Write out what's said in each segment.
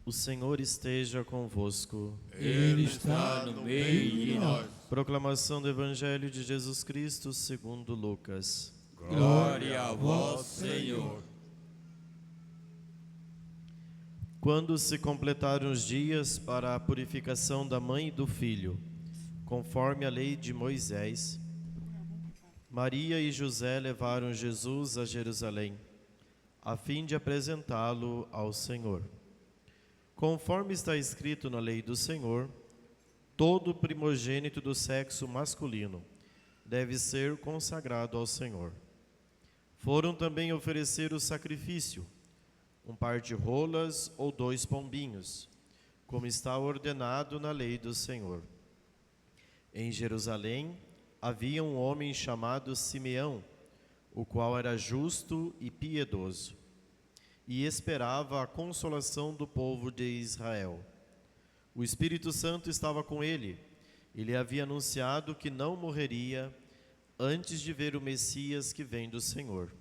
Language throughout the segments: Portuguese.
O Senhor esteja convosco. Ele está no meio de nós. Proclamação do Evangelho de Jesus Cristo segundo Lucas. Glória a vós, Senhor. Quando se completaram os dias para a purificação da mãe e do filho, conforme a lei de Moisés, Maria e José levaram Jesus a Jerusalém, a fim de apresentá-lo ao Senhor. Conforme está escrito na lei do Senhor, todo primogênito do sexo masculino deve ser consagrado ao Senhor. Foram também oferecer o sacrifício, um par de rolas ou 2 pombinhos, como está ordenado na lei do Senhor. Em Jerusalém havia um homem chamado Simeão, o qual era justo e piedoso, e esperava a consolação do povo de Israel. O Espírito Santo estava com ele, e lhe havia anunciado que não morreria antes de ver o Messias que vem do Senhor.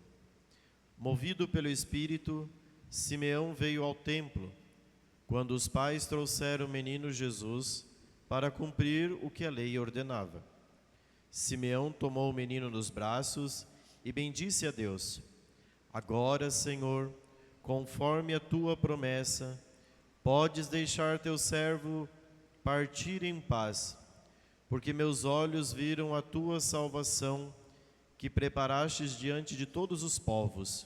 Movido pelo Espírito, Simeão veio ao templo, quando os pais trouxeram o menino Jesus para cumprir o que a lei ordenava. Simeão tomou o menino nos braços e bendisse a Deus. Agora, Senhor, conforme a tua promessa, podes deixar teu servo partir em paz, porque meus olhos viram a tua salvação, que preparastes diante de todos os povos,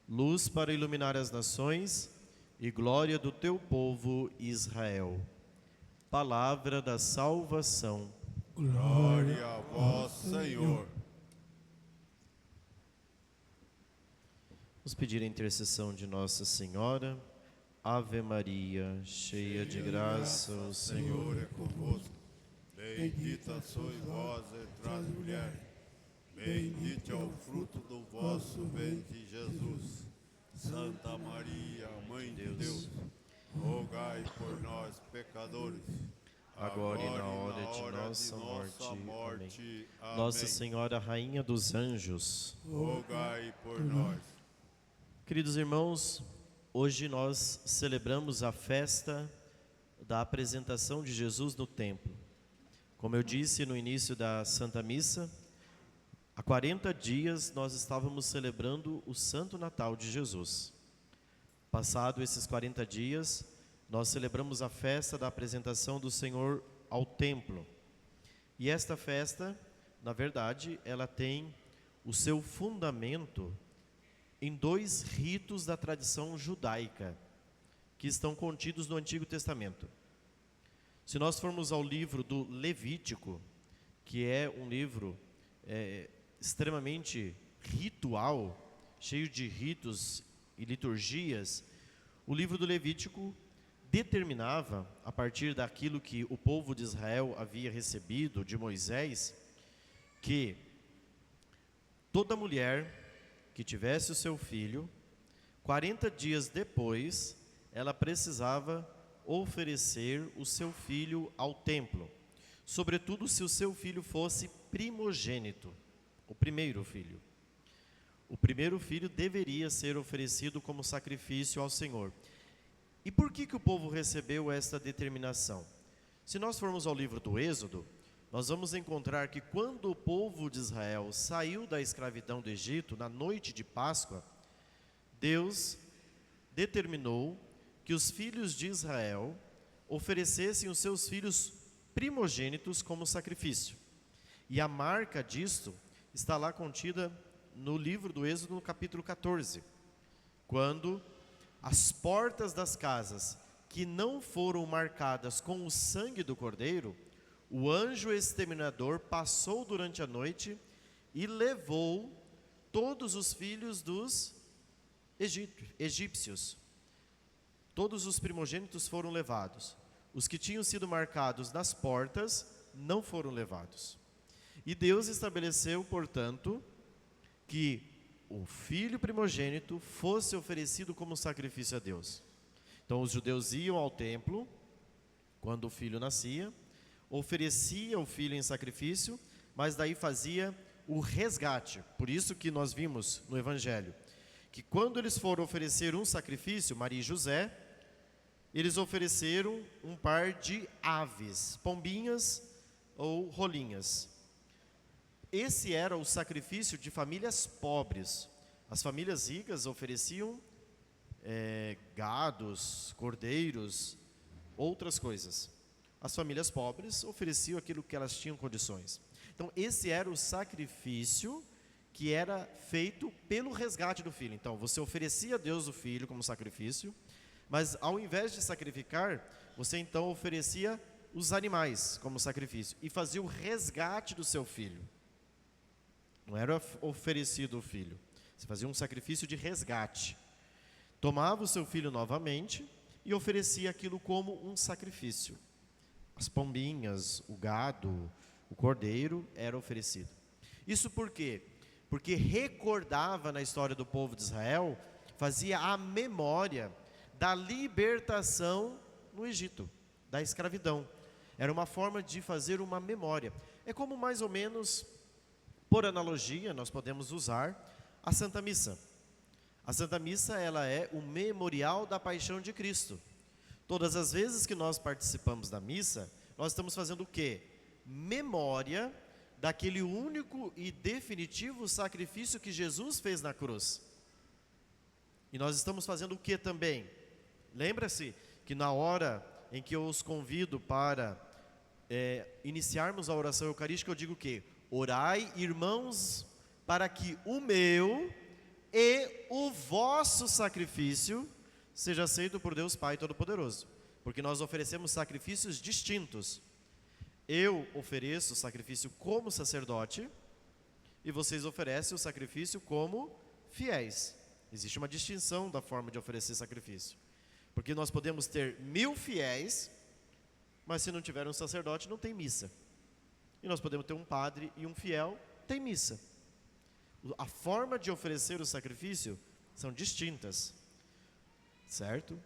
luz para iluminar as nações e glória do teu povo Israel. Palavra da salvação. Glória a vós, Senhor. Vamos pedir a intercessão de Nossa Senhora. Ave Maria, cheia de graça, o Senhor é convosco. Bendita sois vós entre as mulheres. Bendito é o fruto do vosso ventre, Jesus. Santa Maria, Mãe de Deus, rogai por nós, pecadores, agora e na hora de nossa morte. Amém. Nossa Senhora, Rainha dos Anjos, rogai por nós. Queridos irmãos, hoje nós celebramos a festa da apresentação de Jesus no templo. Como eu disse no início da Santa Missa, há 40 dias nós estávamos celebrando o Santo Natal de Jesus. Passado esses 40 dias, nós celebramos a festa da apresentação do Senhor ao templo. E esta festa, na verdade, ela tem o seu fundamento em 2 ritos da tradição judaica, que estão contidos no Antigo Testamento. Se nós formos ao livro do Levítico, que é um livro extremamente ritual, cheio de ritos e liturgias, o livro do Levítico determinava, a partir daquilo que o povo de Israel havia recebido de Moisés, que toda mulher que tivesse o seu filho, 40 dias depois, ela precisava oferecer o seu filho ao templo, sobretudo se o seu filho fosse primogênito, o primeiro filho. O primeiro filho deveria ser oferecido como sacrifício ao Senhor. E por que o povo recebeu esta determinação? Se nós formos ao livro do Êxodo, nós vamos encontrar que quando o povo de Israel saiu da escravidão do Egito, na noite de Páscoa, Deus determinou que os filhos de Israel oferecessem os seus filhos primogênitos como sacrifício. E a marca disto está lá contida no livro do Êxodo, no capítulo 14, quando as portas das casas que não foram marcadas com o sangue do cordeiro, o anjo exterminador passou durante a noite e levou todos os filhos dos egípcios. Todos os primogênitos foram levados. Os que tinham sido marcados nas portas não foram levados. E Deus estabeleceu, portanto, que o filho primogênito fosse oferecido como sacrifício a Deus. Então os judeus iam ao templo, quando o filho nascia, oferecia o filho em sacrifício, mas daí fazia o resgate. Por isso que nós vimos no Evangelho, que quando eles foram oferecer um sacrifício, Maria e José, eles ofereceram um par de aves, pombinhas ou rolinhas. Esse era o sacrifício de famílias pobres. As famílias ricas ofereciam gados, cordeiros, outras coisas. As famílias pobres ofereciam aquilo que elas tinham condições. Então, esse era o sacrifício que era feito pelo resgate do filho. Então, você oferecia a Deus o filho como sacrifício, mas ao invés de sacrificar, você então oferecia os animais como sacrifício e fazia o resgate do seu filho. Não era oferecido o filho. Você fazia um sacrifício de resgate. Tomava o seu filho novamente e oferecia aquilo como um sacrifício. As pombinhas, o gado, o cordeiro era oferecido. Isso por quê? Porque recordava na história do povo de Israel, fazia a memória da libertação no Egito, da escravidão. Era uma forma de fazer uma memória. É como mais ou menos, por analogia, nós podemos usar a Santa Missa. A Santa Missa, ela é o memorial da paixão de Cristo. Todas as vezes que nós participamos da missa, nós estamos fazendo o quê? Memória daquele único e definitivo sacrifício que Jesus fez na cruz. E nós estamos fazendo o que também? Lembra-se que na hora em que eu os convido para iniciarmos a oração eucarística, eu digo o quê? Orai, irmãos, para que o meu e o vosso sacrifício seja aceito por Deus Pai Todo-Poderoso. Porque nós oferecemos sacrifícios distintos. Eu ofereço o sacrifício como sacerdote e vocês oferecem o sacrifício como fiéis. Existe uma distinção da forma de oferecer sacrifício. Porque nós podemos ter 1000 fiéis, mas se não tiver um sacerdote, não tem missa. E nós podemos ter um padre e um fiel, tem missa. A forma de oferecer o sacrifício são distintas, certo?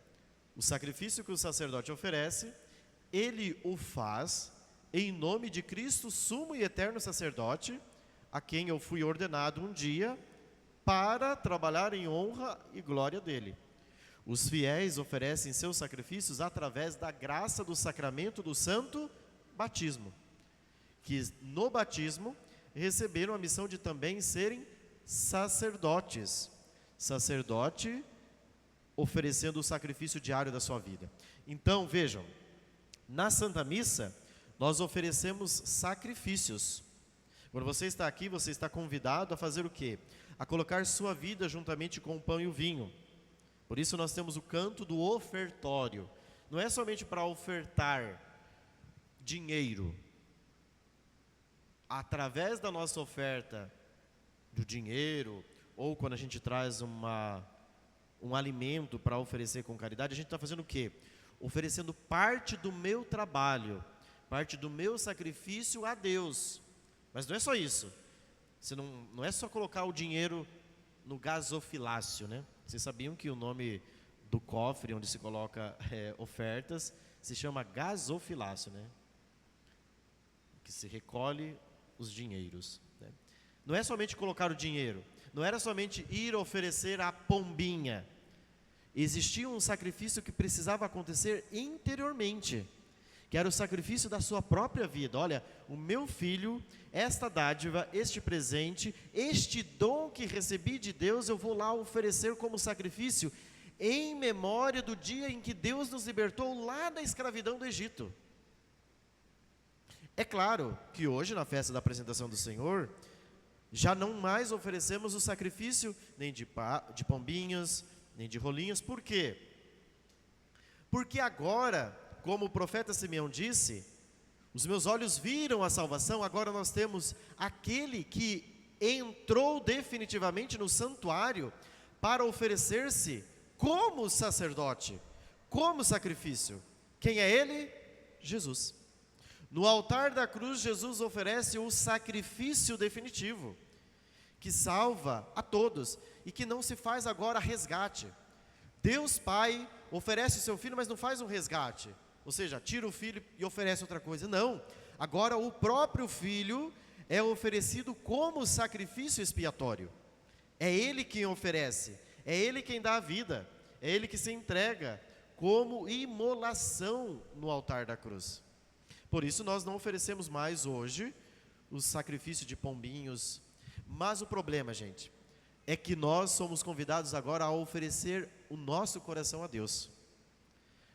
O sacrifício que o sacerdote oferece, ele o faz em nome de Cristo, sumo e eterno sacerdote, a quem eu fui ordenado um dia para trabalhar em honra e glória dele. Os fiéis oferecem seus sacrifícios através da graça do sacramento do santo batismo, que no batismo receberam a missão de também serem sacerdotes. Sacerdote oferecendo o sacrifício diário da sua vida. Então, vejam, na Santa Missa, nós oferecemos sacrifícios. Quando você está aqui, você está convidado a fazer o quê? A colocar sua vida juntamente com o pão e o vinho. Por isso nós temos o canto do ofertório. Não é somente para ofertar dinheiro. Através da nossa oferta do dinheiro, ou quando a gente traz um alimento para oferecer com caridade, a gente está fazendo o quê? Oferecendo parte do meu trabalho, parte do meu sacrifício a Deus. Mas não é só isso. Você não é só colocar o dinheiro no gasofilácio, né? Vocês sabiam que o nome do cofre onde se coloca ofertas se chama gasofilácio, né? Que se recolhe os dinheiros, né? Não é somente colocar o dinheiro, não era somente ir oferecer a pombinha. Existia um sacrifício que precisava acontecer interiormente, que era o sacrifício da sua própria vida. Olha, o meu filho, esta dádiva, este presente, este dom que recebi de Deus, eu vou lá oferecer como sacrifício, em memória do dia em que Deus nos libertou lá da escravidão do Egito. É claro que hoje, na festa da apresentação do Senhor, já não mais oferecemos o sacrifício nem de pombinhos, nem de rolinhos. Por quê? Porque agora, como o profeta Simeão disse, os meus olhos viram a salvação. Agora nós temos aquele que entrou definitivamente no santuário para oferecer-se como sacerdote, como sacrifício. Quem é ele? Jesus. No altar da cruz, Jesus oferece o sacrifício definitivo, que salva a todos e que não se faz agora resgate. Deus Pai oferece o seu Filho, mas não faz um resgate, ou seja, tira o Filho e oferece outra coisa. Não, agora o próprio Filho é oferecido como sacrifício expiatório. É Ele quem oferece, é Ele quem dá a vida, é Ele que se entrega como imolação no altar da cruz. Por isso nós não oferecemos mais hoje o sacrifício de pombinhos. Mas o problema, gente, é que nós somos convidados agora a oferecer o nosso coração a Deus.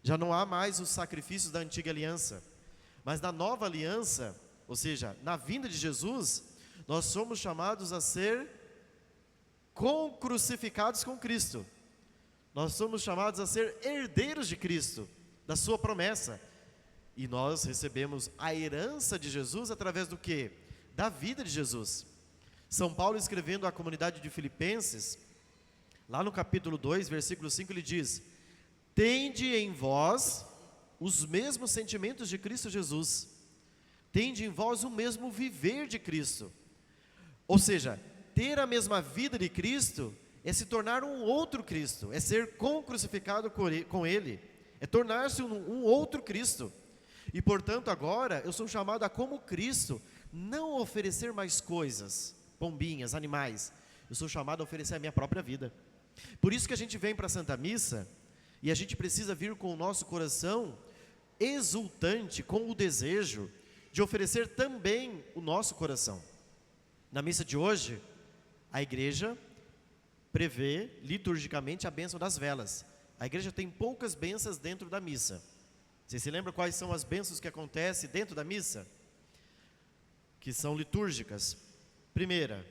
Já não há mais os sacrifícios da antiga aliança, mas na nova aliança, ou seja, na vinda de Jesus, nós somos chamados a ser concrucificados com Cristo. Nós somos chamados a ser herdeiros de Cristo, da sua promessa. E nós recebemos a herança de Jesus através do quê? Da vida de Jesus. São Paulo, escrevendo à comunidade de Filipenses, lá no capítulo 2, versículo 5, ele diz: tende em vós os mesmos sentimentos de Cristo Jesus. Tende em vós o mesmo viver de Cristo. Ou seja, ter a mesma vida de Cristo é se tornar um outro Cristo, é ser concrucificado com Ele, é tornar-se um outro Cristo. E portanto agora eu sou chamado a, como Cristo, não oferecer mais coisas, pombinhas, animais. Eu sou chamado a oferecer a minha própria vida. Por isso que a gente vem para a Santa Missa, e a gente precisa vir com o nosso coração exultante, com o desejo de oferecer também o nosso coração. Na missa de hoje, a igreja prevê liturgicamente a bênção das velas. A igreja tem poucas bênçãos dentro da missa. Vocês se lembram quais são as bênçãos que acontecem dentro da missa? Que são litúrgicas. Primeira,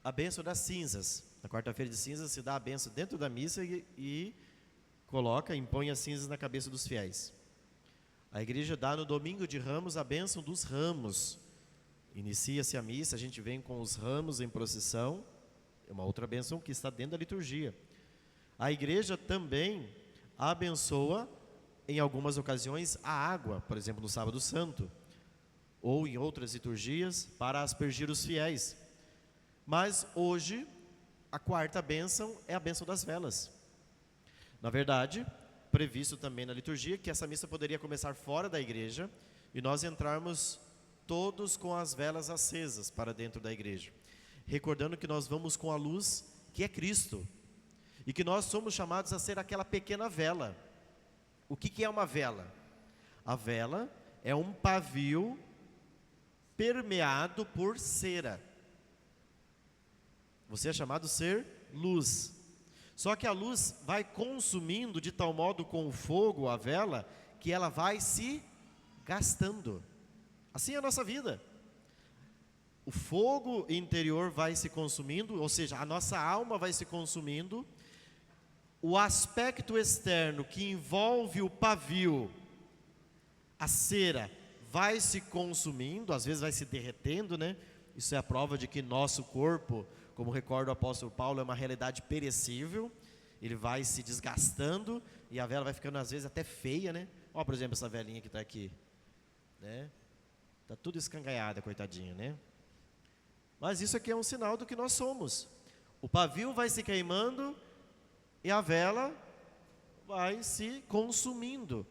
a bênção das cinzas. Na quarta-feira de cinzas se dá a bênção dentro da missa e impõe as cinzas na cabeça dos fiéis. A igreja dá no domingo de Ramos a bênção dos ramos. Inicia-se a missa, a gente vem com os ramos em procissão. É uma outra bênção que está dentro da liturgia. A igreja também abençoa, em algumas ocasiões, a água, por exemplo, no Sábado Santo, ou em outras liturgias, para aspergir os fiéis. Mas hoje, a quarta bênção é a bênção das velas. Na verdade, previsto também na liturgia, que essa missa poderia começar fora da igreja, e nós entrarmos todos com as velas acesas para dentro da igreja. Recordando que nós vamos com a luz que é Cristo, e que nós somos chamados a ser aquela pequena vela. O que é uma vela? A vela é um pavio permeado por cera. Você é chamado a ser luz. Só que a luz vai consumindo de tal modo com o fogo, a vela, que ela vai se gastando. Assim é a nossa vida. O fogo interior vai se consumindo, ou seja, a nossa alma vai se consumindo. O aspecto externo que envolve o pavio, a cera, vai se consumindo, às vezes vai se derretendo, né? Isso é a prova de que nosso corpo, como recorda o apóstolo Paulo, é uma realidade perecível. Ele vai se desgastando e a vela vai ficando às vezes até feia, né? Ó, por exemplo, essa velinha que está aqui, né? Está tudo escangalhada, coitadinha, né? Mas isso aqui é um sinal do que nós somos. O pavio vai se queimando e a vela vai se consumindo,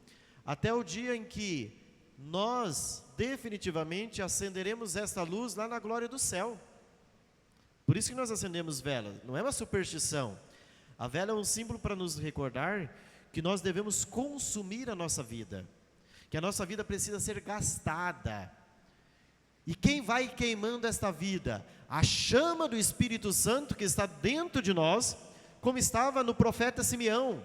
até o dia em que nós definitivamente acenderemos esta luz lá na glória do céu. Por isso que nós acendemos velas, não é uma superstição. A vela é um símbolo para nos recordar que nós devemos consumir a nossa vida, que a nossa vida precisa ser gastada. E quem vai queimando esta vida? A chama do Espírito Santo que está dentro de nós, como estava no profeta Simeão,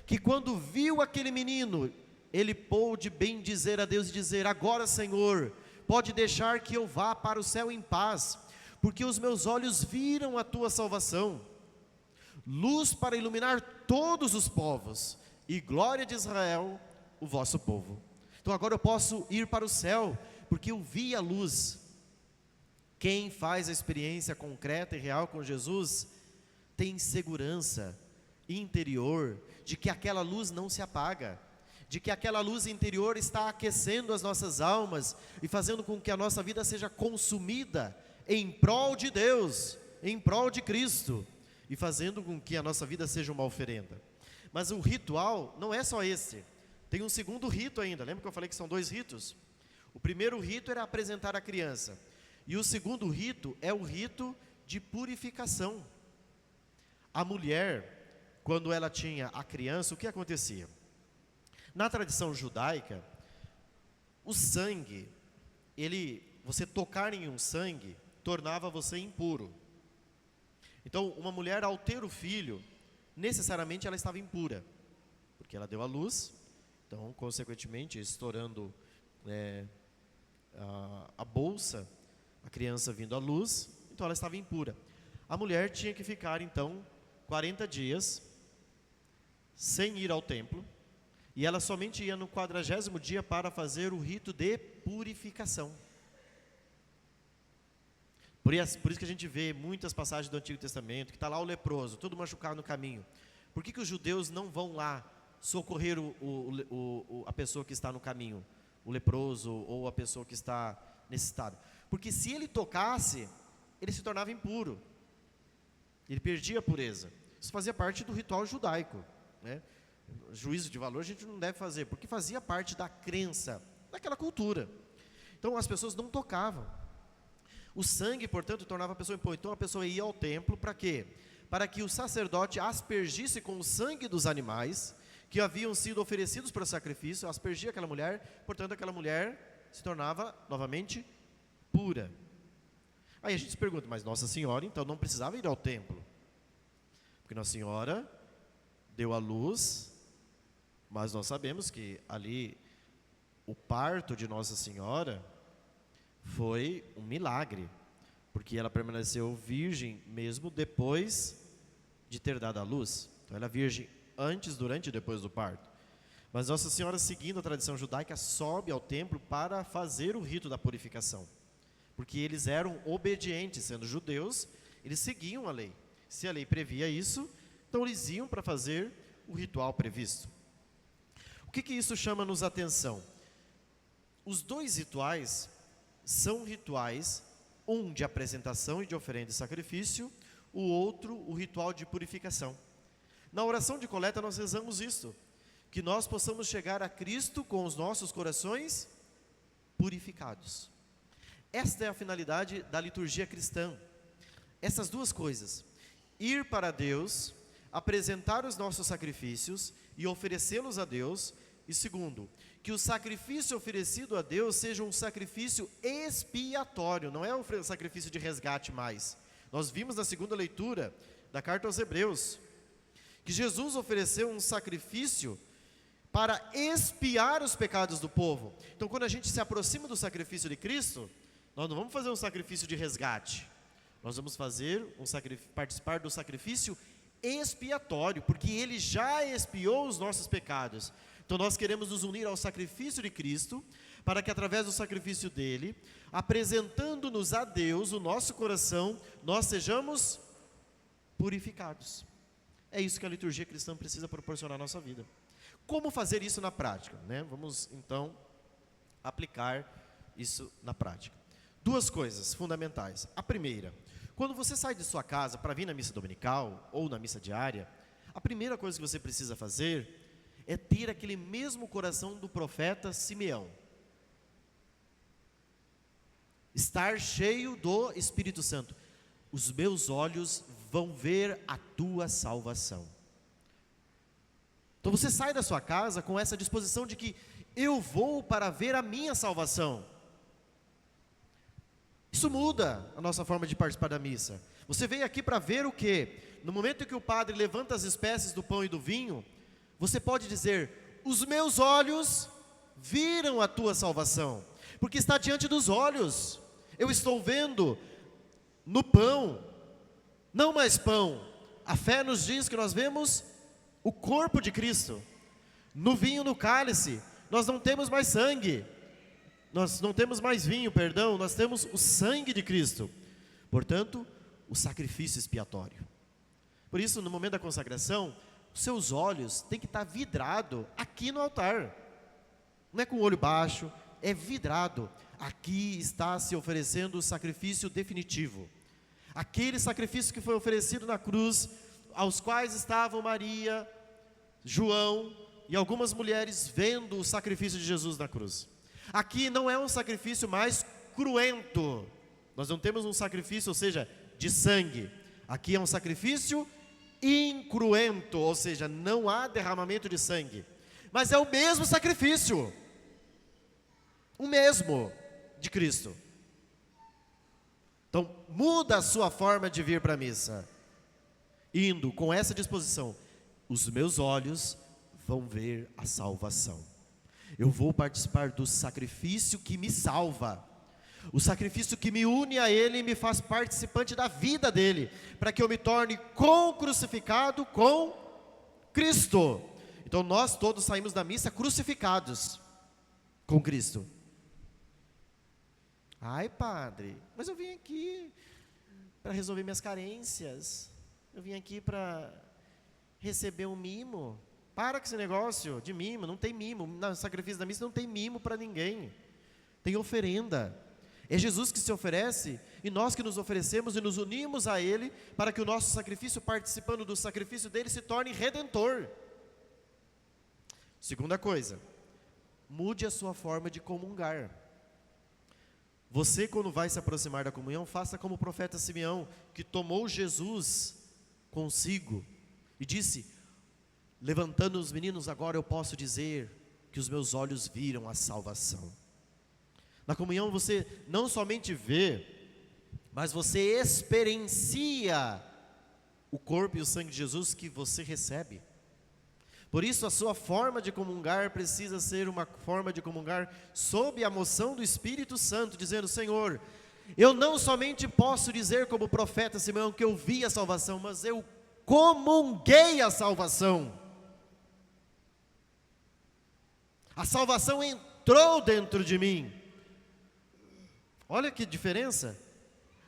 que quando viu aquele menino, ele pôde bendizer a Deus e dizer: agora, Senhor, pode deixar que eu vá para o céu em paz, porque os meus olhos viram a tua salvação, luz para iluminar todos os povos, e glória de Israel, o vosso povo. Então agora eu posso ir para o céu, porque eu vi a luz. Quem faz a experiência concreta e real com Jesus, tem segurança interior, de que aquela luz não se apaga, de que aquela luz interior está aquecendo as nossas almas, e fazendo com que a nossa vida seja consumida, em prol de Deus, em prol de Cristo, e fazendo com que a nossa vida seja uma oferenda. Mas o ritual não é só esse, tem um segundo rito ainda. Lembra que eu falei que são 2 ritos? O primeiro rito era apresentar a criança, e o segundo rito é o rito de purificação. A mulher, quando ela tinha a criança, o que acontecia? Na tradição judaica, o sangue, você tocar em um sangue, tornava você impuro. Então, uma mulher, ao ter o filho, necessariamente ela estava impura, porque ela deu à luz, então, consequentemente, estourando a bolsa, a criança vindo à luz, então ela estava impura. A mulher tinha que ficar, então, 40 dias, sem ir ao templo, e ela somente ia no 40º dia para fazer o rito de purificação. Por isso que a gente vê muitas passagens do Antigo Testamento, que está lá o leproso, todo machucado no caminho. Por que os judeus não vão lá socorrer a pessoa que está no caminho, o leproso ou a pessoa que está necessitada? Porque se ele tocasse, ele se tornava impuro, ele perdia a pureza. Isso fazia parte do ritual judaico, né? Juízo de valor a gente não deve fazer, porque fazia parte da crença, daquela cultura. Então as pessoas não tocavam. O sangue, portanto, tornava a pessoa impura. Então a pessoa ia ao templo para quê? Para que o sacerdote aspergisse com o sangue dos animais que haviam sido oferecidos para sacrifício, aspergia aquela mulher, portanto aquela mulher se tornava novamente pura. Aí a gente se pergunta, mas Nossa Senhora então não precisava ir ao templo, porque Nossa Senhora deu à luz, mas nós sabemos que ali o parto de Nossa Senhora foi um milagre, porque ela permaneceu virgem mesmo depois de ter dado à luz. Então ela é virgem antes, durante e depois do parto. Mas Nossa Senhora, seguindo a tradição judaica, sobe ao templo para fazer o rito da purificação, porque eles eram obedientes, sendo judeus, eles seguiam a lei. Se a lei previa isso, então eles iam para fazer o ritual previsto. O que isso chama-nos a atenção? Os dois rituais são rituais, um de apresentação e de oferenda e sacrifício, o outro o ritual de purificação. Na oração de coleta nós rezamos isto, que nós possamos chegar a Cristo com os nossos corações purificados. Esta é a finalidade da liturgia cristã. Essas duas coisas, ir para Deus, apresentar os nossos sacrifícios e oferecê-los a Deus, e segundo, que o sacrifício oferecido a Deus seja um sacrifício expiatório, não é um sacrifício de resgate mais. Nós vimos na segunda leitura da carta aos Hebreus, que Jesus ofereceu um sacrifício para expiar os pecados do povo. Então quando a gente se aproxima do sacrifício de Cristo, nós não vamos fazer um sacrifício de resgate, nós vamos fazer participar do sacrifício expiatório, porque Ele já expiou os nossos pecados. Então nós queremos nos unir ao sacrifício de Cristo, para que através do sacrifício dele, apresentando-nos a Deus, o nosso coração, nós sejamos purificados. É isso que a liturgia cristã precisa proporcionar à nossa vida. Como fazer isso na prática, né? Vamos então aplicar isso na prática. Duas coisas fundamentais. A primeira, quando você sai de sua casa para vir na missa dominical ou na missa diária, a primeira coisa que você precisa fazer é ter aquele mesmo coração do profeta Simeão. Estar cheio do Espírito Santo. Os meus olhos vão ver a tua salvação. Então você sai da sua casa com essa disposição de que eu vou para ver a minha salvação. Isso muda a nossa forma de participar da missa. Você veio aqui para ver o quê? No momento em que o padre levanta as espécies do pão e do vinho, você pode dizer, os meus olhos viram a tua salvação, porque está diante dos olhos. Eu estou vendo no pão, não mais pão. A fé nos diz que nós vemos o corpo de Cristo. No vinho, no cálice, nós não temos mais sangue. Nós não temos mais vinho, perdão, nós temos o sangue de Cristo. Portanto, o sacrifício expiatório. Por isso, no momento da consagração, os seus olhos têm que estar vidrado aqui no altar. Não é com o olho baixo, é vidrado. Aqui está se oferecendo o sacrifício definitivo. Aquele sacrifício que foi oferecido na cruz, aos quais estavam Maria, João e algumas mulheres vendo o sacrifício de Jesus na cruz. Aqui não é um sacrifício mais cruento. Nós não temos um sacrifício, ou seja, de sangue. Aqui é um sacrifício incruento, ou seja, não há derramamento de sangue. mas é o mesmo sacrifício, o mesmo de Cristo. Então, muda a sua forma de vir para a missa, indo com essa disposição: os meus olhos vão ver a salvação. Eu vou participar do sacrifício que me salva, o sacrifício que me une a Ele e me faz participante da vida dEle, para que eu me torne crucificado com Cristo. Então nós todos saímos da missa crucificados com Cristo. Ai, padre, mas eu vim aqui para resolver minhas carências, eu vim aqui para receber um mimo. Para com esse negócio de mimo, não tem mimo. No sacrifício da missa não tem mimo para ninguém, tem oferenda. É Jesus que se oferece, e nós que nos oferecemos e nos unimos a Ele, para que o nosso sacrifício, participando do sacrifício dEle, se torne redentor. Segunda coisa, mude a sua forma de comungar. Você, quando vai se aproximar da comunhão, faça como o profeta Simeão, que tomou Jesus consigo e disse: levantando os meninos, agora eu posso dizer que os meus olhos viram a salvação. Na comunhão você não somente vê, mas você experiencia o corpo e o sangue de Jesus que você recebe. Por isso a sua forma de comungar precisa ser uma forma de comungar sob a moção do Espírito Santo, dizendo: Senhor, eu não somente posso dizer como o profeta Simeão que eu vi a salvação, mas eu comunguei a salvação. A salvação entrou dentro de mim. Olha que diferença.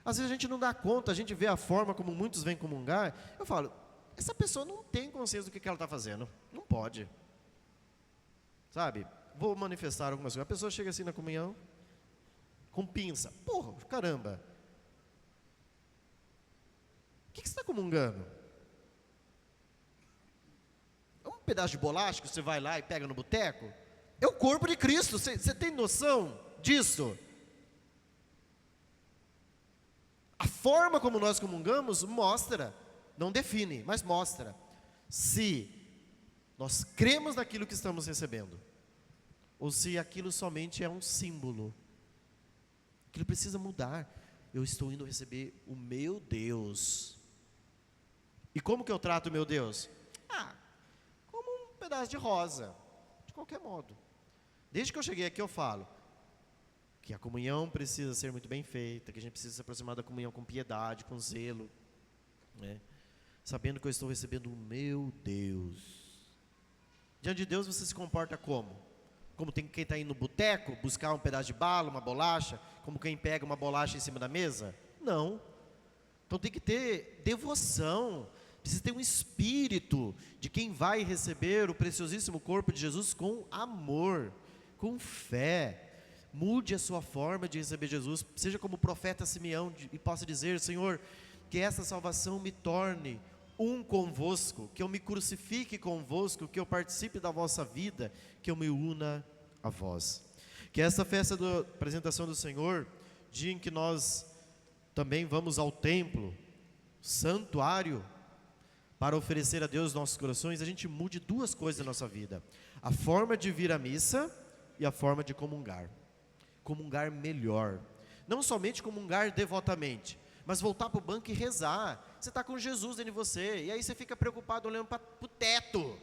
Às vezes a gente não dá conta, a gente vê a forma como muitos vêm comungar. Eu falo, essa pessoa não tem consciência do que ela está fazendo. Não pode. Sabe? Vou manifestar algumas coisas. A pessoa chega assim na comunhão, com pinça. Porra, caramba. O que você está comungando? É um pedaço de bolacha que você vai lá e pega no boteco? É o corpo de Cristo. Você tem noção disso? A forma como nós comungamos mostra, não define, mas mostra se nós cremos naquilo que estamos recebendo, ou se aquilo somente é um símbolo. Aquilo precisa mudar. Eu estou indo receber o meu Deus. E como que eu trato o meu Deus? Como um pedaço de rosa, de qualquer modo. Desde que eu cheguei aqui eu falo que a comunhão precisa ser muito bem feita, que a gente precisa se aproximar da comunhão com piedade, com zelo, né? Sabendo que eu estou recebendo o meu Deus. Diante de Deus você se comporta como? Como quem está indo no boteco, buscar um pedaço de bala, uma bolacha, como quem pega uma bolacha em cima da mesa? Não. Então tem que ter devoção, precisa ter um espírito de quem vai receber o preciosíssimo corpo de Jesus com amor, com fé. Mude a sua forma de receber Jesus, seja como o profeta Simeão e possa dizer: Senhor, que essa salvação me torne um convosco, que eu me crucifique convosco, que eu participe da vossa vida, que eu me una a vós. Que essa festa da apresentação do Senhor, dia em que nós também vamos ao templo, santuário, para oferecer a Deus nossos corações, a gente mude duas coisas na nossa vida: a forma de vir à missa e a forma de comungar. Comungar melhor, não somente comungar devotamente, mas voltar para o banco e rezar. Você está com Jesus dentro de você, e aí você fica preocupado olhando para o teto.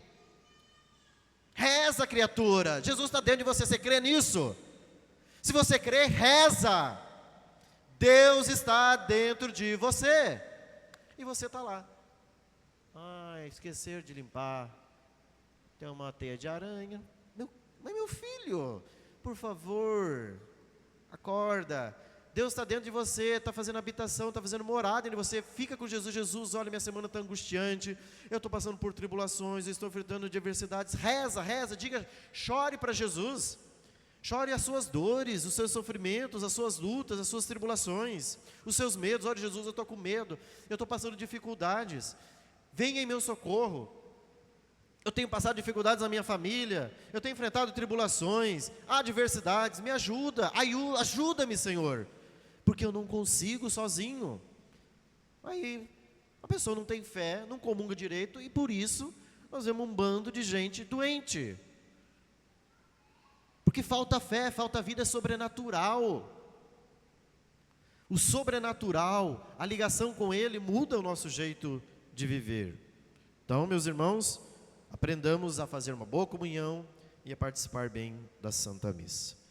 Reza, criatura, Jesus está dentro de você, você crê nisso? Se você crê, reza. Deus está dentro de você, e você está lá. Esquecer de limpar, tem uma teia de aranha. Mas meu filho, por favor, acorda. Deus está dentro de você, está fazendo habitação, está fazendo morada em você. Fica com Jesus. Jesus, olha, minha semana está angustiante, eu estou passando por tribulações, eu estou enfrentando adversidades. Reza, diga, chore para Jesus. Chore as suas dores, os seus sofrimentos, as suas lutas, as suas tribulações, os seus medos. Olha, Jesus, eu estou com medo, eu estou passando dificuldades, venha em meu socorro. Eu tenho passado dificuldades na minha família, eu tenho enfrentado tribulações, adversidades, me ajuda-me, Senhor, porque eu não consigo sozinho. Aí a pessoa não tem fé, não comunga direito, e por isso nós vemos um bando de gente doente, Porque falta fé, falta vida sobrenatural. O sobrenatural, a ligação com Ele muda o nosso jeito de viver. Então, meus irmãos, aprendamos a fazer uma boa comunhão e a participar bem da Santa Missa.